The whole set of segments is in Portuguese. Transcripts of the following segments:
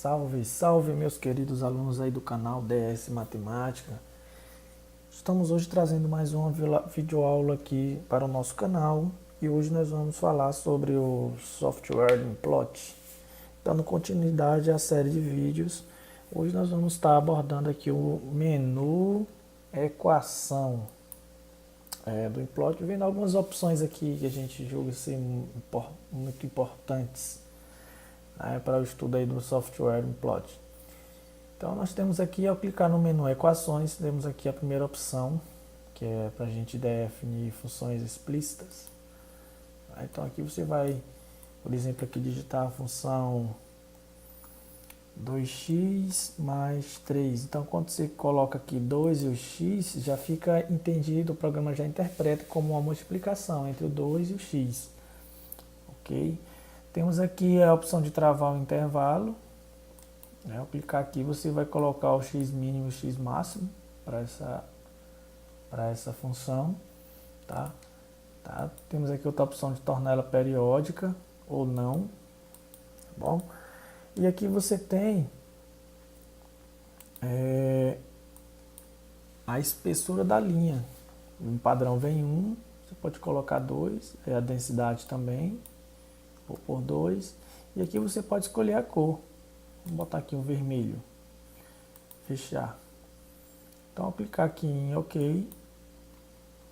Salve, salve meus queridos alunos aí do canal DS Matemática. Estamos hoje trazendo mais uma videoaula aqui para o nosso canal e hoje nós vamos falar sobre o software Implot. Dando continuidade à série de vídeos, hoje nós vamos estar abordando aqui o menu equação do Implot, vendo algumas opções aqui que a gente julga ser muito importantes para o estudo aí do software Implot. Então nós temos aqui, ao clicar no menu equações, temos aqui a primeira opção, que é para a gente definir funções explícitas. Então aqui você vai, por exemplo, aqui digitar a função 2x mais 3. Então quando você coloca aqui 2 e o x, já fica entendido, o programa já interpreta como uma multiplicação entre o 2 e o x. Ok? Temos aqui a opção de travar o intervalo. Ao clicar aqui você vai colocar o x mínimo e o x máximo para essa função. Tá? Temos aqui outra opção de tornar ela periódica ou não. Tá bom? E aqui você tem a espessura da linha. No padrão vem 1, você pode colocar 2, a densidade também, vou por 2. E aqui você pode escolher a cor. Vou botar aqui um vermelho. Fechar. Então, ao clicar aqui em OK,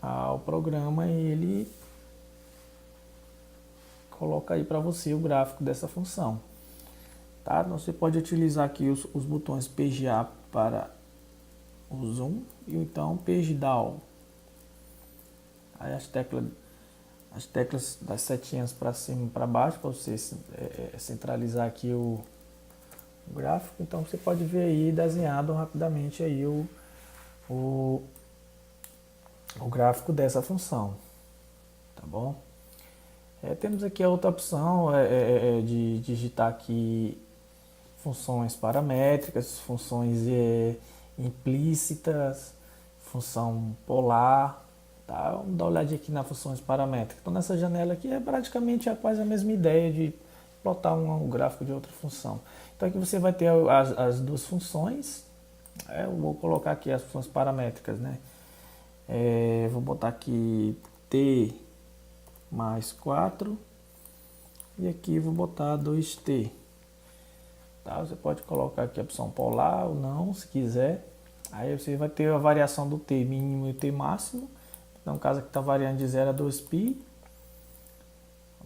o programa ele coloca aí para você o gráfico dessa função. Tá? Então, você pode utilizar aqui os botões PGA para o zoom e então Page Down. Aí as teclas das setinhas para cima e para baixo para você centralizar aqui o gráfico. Então você pode ver aí desenhado rapidamente aí o gráfico dessa função, tá bom? Temos aqui a outra opção de digitar aqui funções paramétricas, funções implícitas, função polar, tá? Vamos dar uma olhadinha aqui nas funções paramétricas. Então nessa janela aqui é praticamente quase a mesma ideia de plotar um gráfico de outra função. Então aqui você vai ter as duas funções. Eu vou colocar aqui as funções paramétricas, né? Vou botar aqui t mais 4 e aqui vou botar 2t. Tá? Você pode colocar aqui a opção polar ou não, se quiser. Aí você vai ter a variação do t mínimo e t máximo. Então, no caso aqui está variando de 0 a 2π.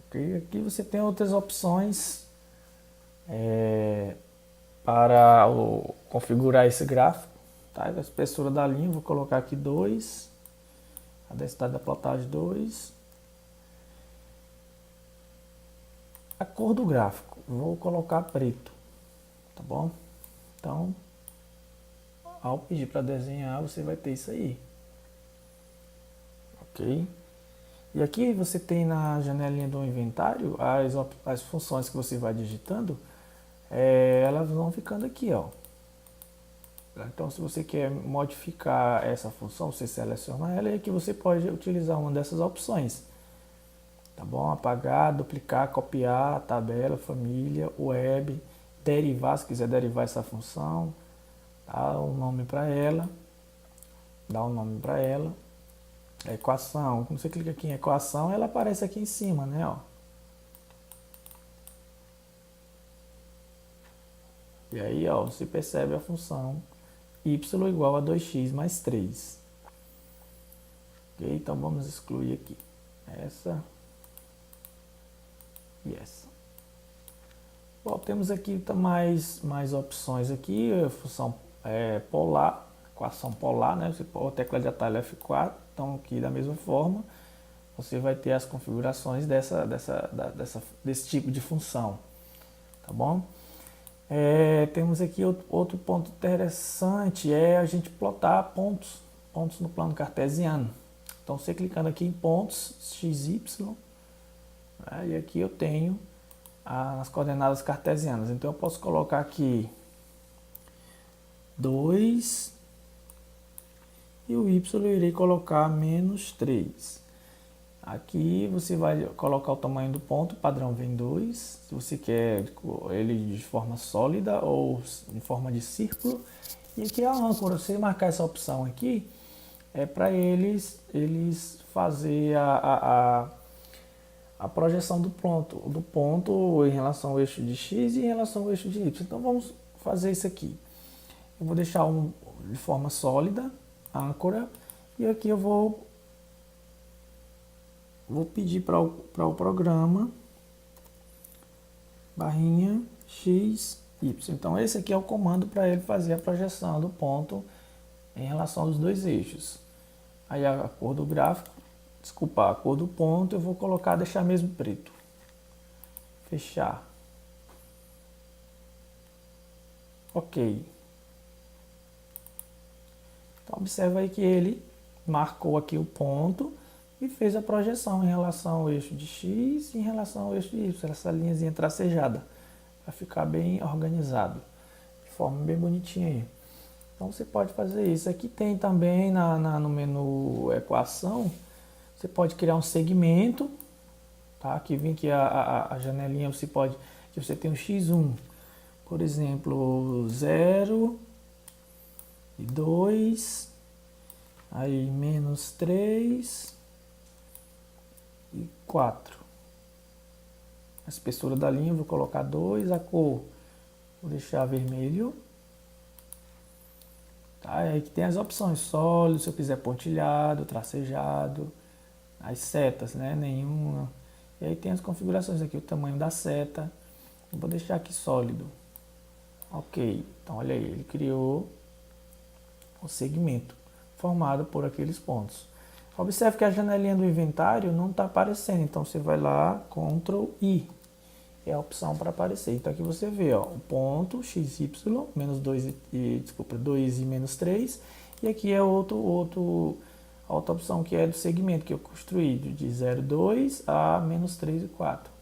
Okay? Aqui você tem outras opções para configurar esse gráfico. Tá? A espessura da linha, vou colocar aqui 2. A densidade da plotagem 2. A cor do gráfico, vou colocar preto. Tá bom? Então, ao pedir para desenhar, você vai ter isso aí. Ok? E aqui você tem na janelinha do inventário as funções que você vai digitando, elas vão ficando aqui, ó. Então, se você quer modificar essa função, você seleciona ela e aqui você pode utilizar uma dessas opções. Tá bom? Apagar, duplicar, copiar, tabela, família, web, derivar, se quiser derivar essa função, dá um nome para ela, equação. Quando você clica aqui em equação, ela aparece aqui em cima, né? Ó. E aí, ó, você percebe a função y igual a 2x mais 3. Ok? Então vamos excluir aqui essa e essa. Bom, temos aqui mais opções aqui, a função polar, equação polar, né? Você pode tecla de atalho F4, então aqui da mesma forma você vai ter as configurações desse tipo de função, tá bom? Temos aqui outro ponto interessante, a gente plotar pontos no plano cartesiano. Então você clicando aqui em pontos x, y, né? E aqui eu tenho as coordenadas cartesianas. Então eu posso colocar aqui 2 e o y eu irei colocar menos 3. Aqui você vai colocar o tamanho do ponto, o padrão vem 2. Se você quer ele de forma sólida ou em forma de círculo. E aqui a âncora, você marcar essa opção aqui, é para eles fazer a projeção do ponto em relação ao eixo de X e em relação ao eixo de Y. Então vamos fazer isso aqui. Eu vou deixar de forma sólida, âncora, e aqui eu vou pedir para o programa barrinha x, y. Então esse aqui é o comando para ele fazer a projeção do ponto em relação aos dois eixos. Aí a cor do gráfico, desculpa, a cor do ponto eu vou colocar, deixar mesmo preto. Fechar. Ok. Então observa aí que ele marcou aqui o ponto e fez a projeção em relação ao eixo de X e em relação ao eixo de Y, essa linhazinha tracejada, para ficar bem organizado, de forma bem bonitinha aí. Então você pode fazer isso. Aqui tem também no menu equação, você pode criar um segmento, tá? Aqui vem aqui a janelinha, você pode, que você tem um x1, por exemplo, 0 e 2, aí menos 3 e 4. A espessura da linha eu vou colocar 2, a cor vou deixar vermelho. Tá? Aí que tem as opções, sólido, se eu quiser pontilhado, tracejado, as setas, né? Nenhuma. E aí tem as configurações aqui, o tamanho da seta. Eu vou deixar aqui sólido. Ok, então olha aí, ele criou o segmento formado por aqueles pontos. Observe que a janelinha do inventário não está aparecendo, então você vai lá, Ctrl I, é a opção para aparecer. Então aqui você vê, ó, o ponto XY, menos 2 2 e menos 3, e aqui é outra opção que é do segmento que eu construí, de 0,2 a menos 3 e 4.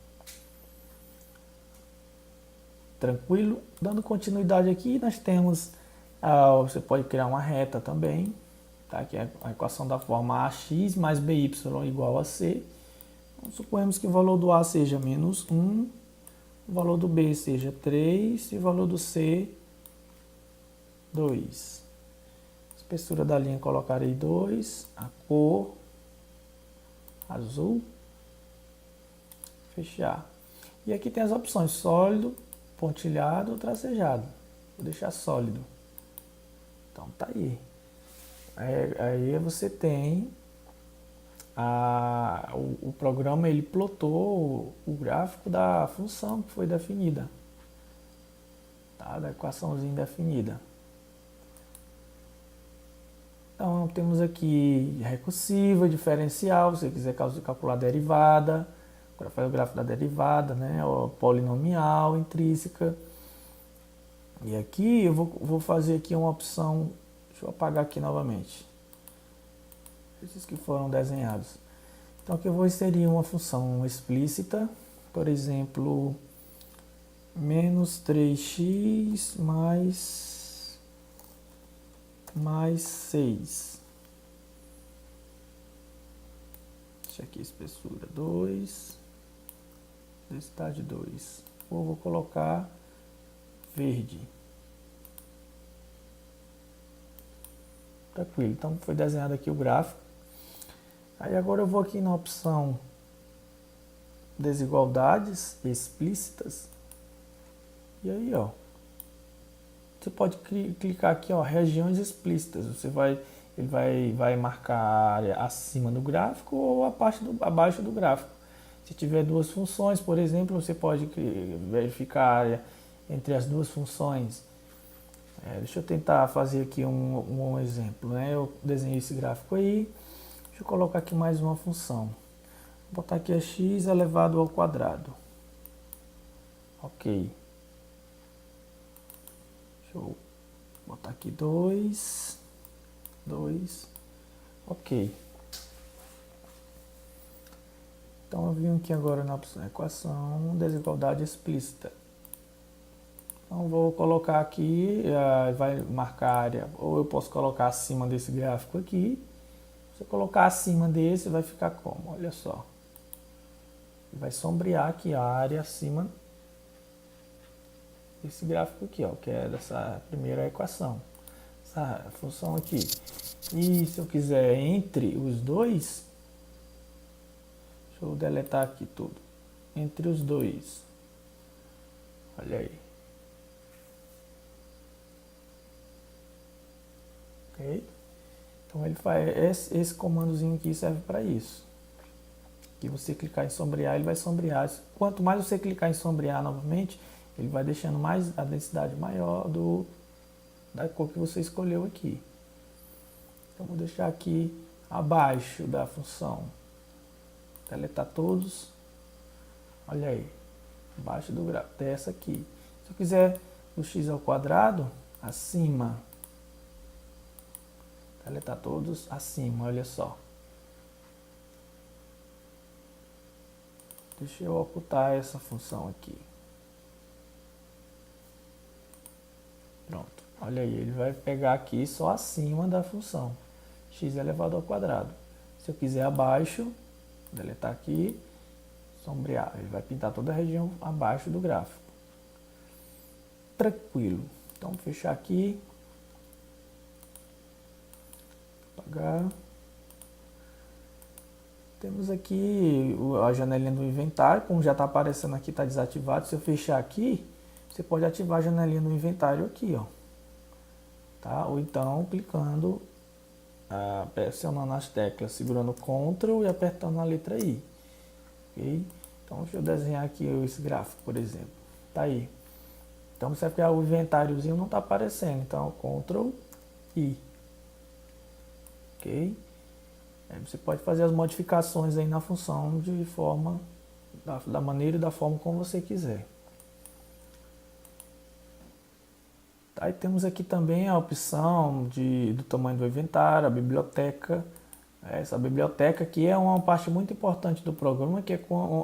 Tranquilo? Dando continuidade aqui, nós temos, você pode criar uma reta também, tá? Que é a equação da forma AX mais BY igual a C. Então, suponhamos que o valor do A seja menos 1, o valor do B seja 3 e o valor do C 2. Espessura da linha colocarei 2, a cor azul, fechar. E aqui tem as opções sólido, pontilhado ou tracejado. Vou deixar sólido. Então tá aí. Aí você tem o programa, ele plotou o gráfico da função que foi definida, tá? Da equaçãozinha definida. Então temos aqui recursiva, diferencial, se você quiser calcular a derivada, agora faz o gráfico da derivada, né? O polinomial, intrínseca. E aqui eu vou fazer aqui uma opção, deixa eu apagar aqui novamente, esses que foram desenhados. Então aqui eu vou inserir uma função explícita, por exemplo, menos 3x mais 6. Deixa aqui a espessura 2, densidade 2. Ou vou colocar verde. Tranquilo, então foi desenhado aqui o gráfico. Aí agora eu vou aqui na opção desigualdades explícitas. E aí, ó, você pode clicar aqui, ó, regiões explícitas. Ele vai marcar a área acima do gráfico ou a parte abaixo do gráfico. Se tiver duas funções, por exemplo, você pode verificar a área entre as duas funções. Deixa eu tentar fazer aqui um exemplo, né? Eu desenhei esse gráfico aí. Deixa eu colocar aqui mais uma função. Vou botar aqui a x elevado ao quadrado. Ok. Deixa eu botar aqui 2. Ok. Então eu vim aqui agora na opção equação, desigualdade explícita. Então vou colocar aqui, vai marcar a área, ou eu posso colocar acima desse gráfico aqui, Se você colocar acima desse, vai ficar como? Olha só. Vai sombrear aqui a área acima desse gráfico aqui, ó, que é dessa primeira equação. Essa função aqui. E se eu quiser entre os dois, deixa eu deletar aqui tudo. Entre os dois. Olha aí. Ok? Então ele faz esse comandozinho aqui serve para isso. Que você clicar em sombrear, ele vai sombrear. Quanto mais você clicar em sombrear novamente, ele vai deixando mais a densidade maior da cor que você escolheu aqui. Então vou deixar aqui abaixo da função deletar todos. Olha aí, abaixo do gráfico dessa aqui. Se eu quiser do x ao quadrado, acima, deletar todos acima, olha só. Deixa eu ocultar essa função aqui. Pronto, olha aí, ele vai pegar aqui só acima da função x elevado ao quadrado. Se eu quiser abaixo, deletar aqui, sombrear, ele vai pintar toda a região abaixo do gráfico. Tranquilo. Então vou fechar aqui. Apagar. Temos aqui a janelinha do inventário, como já está aparecendo aqui, está desativado. Se eu fechar aqui, você pode ativar a janelinha do inventário aqui, ó. Tá? Ou então clicando, pressionando as teclas, segurando Ctrl e apertando a letra I. Okay? Então deixa eu desenhar aqui esse gráfico, por exemplo. Tá aí. Então você vai ver o inventáriozinho não está aparecendo. Então Ctrl I. Ok? Aí você pode fazer as modificações aí na função de forma, da maneira e da forma como você quiser. Aí temos aqui também a opção do tamanho do inventário, a biblioteca. Essa biblioteca aqui é uma parte muito importante do programa, que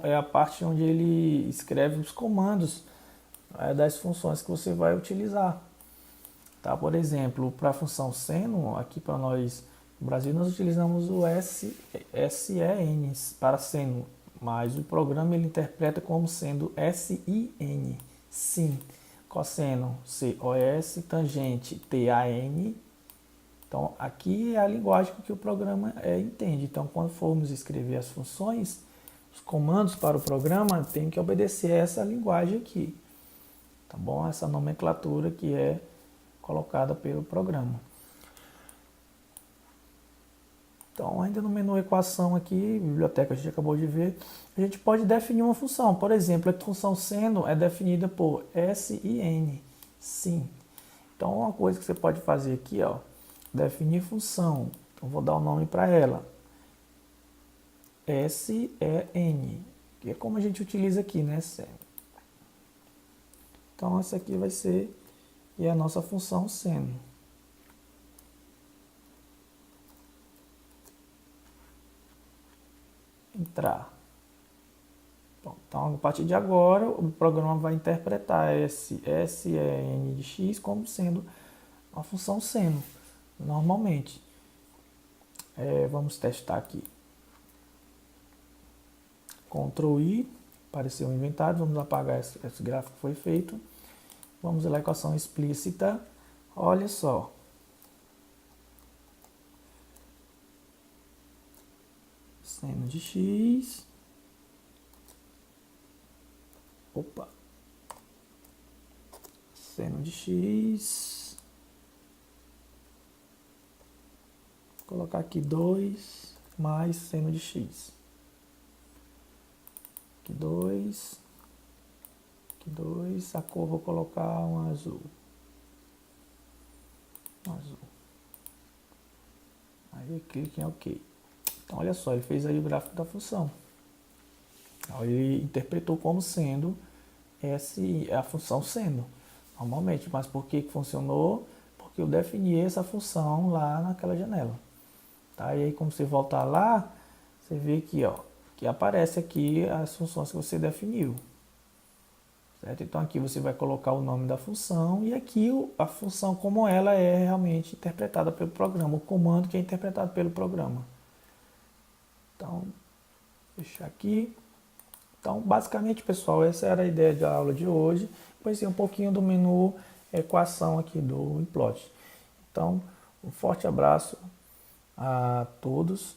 é a parte onde ele escreve os comandos das funções que você vai utilizar. Tá? Por exemplo, para a função seno, aqui para nós, no Brasil, nós utilizamos o SEN para seno, mas o programa ele interpreta como sendo SIN, sim. Cosseno, COS, tangente, TAN. Então, aqui é a linguagem que o programa entende. Então, quando formos escrever as funções, os comandos para o programa, tem que obedecer essa linguagem aqui. Tá bom? Essa nomenclatura que é colocada pelo programa. Então, ainda no menu equação aqui, biblioteca a gente acabou de ver, a gente pode definir uma função. Por exemplo, a função seno é definida por SIN, sim. Então, uma coisa que você pode fazer aqui, ó, definir função. Então, vou dar o nome para ela. SEN, que é como a gente utiliza aqui, né, seno. Então, essa aqui vai ser a nossa função seno. Entrar. Bom, então, a partir de agora, o programa vai interpretar esse SEN de x como sendo uma função seno, normalmente. Vamos testar aqui. Ctrl I, apareceu o inventário, vamos apagar esse gráfico que foi feito. Vamos à equação explícita. Olha só. Seno de x. Opa. Seno de x. Vou colocar aqui 2 mais seno de x. Aqui 2. Aqui 2. A cor vou colocar um azul. Um azul. Aí clique em OK. Então, olha só, ele fez aí o gráfico da função. Então, ele interpretou como sendo a função seno, normalmente. Mas por que funcionou? Porque eu defini essa função lá naquela janela. Tá? E aí, como você voltar lá, você vê aqui, ó, que aparece aqui as funções que você definiu. Certo? Então, aqui você vai colocar o nome da função e aqui a função como ela é realmente interpretada pelo programa, o comando que é interpretado pelo programa. Então, fechar aqui. Então, basicamente, pessoal, essa era a ideia da aula de hoje. Conhecer um pouquinho do menu equação aqui do Implot. Então, um forte abraço a todos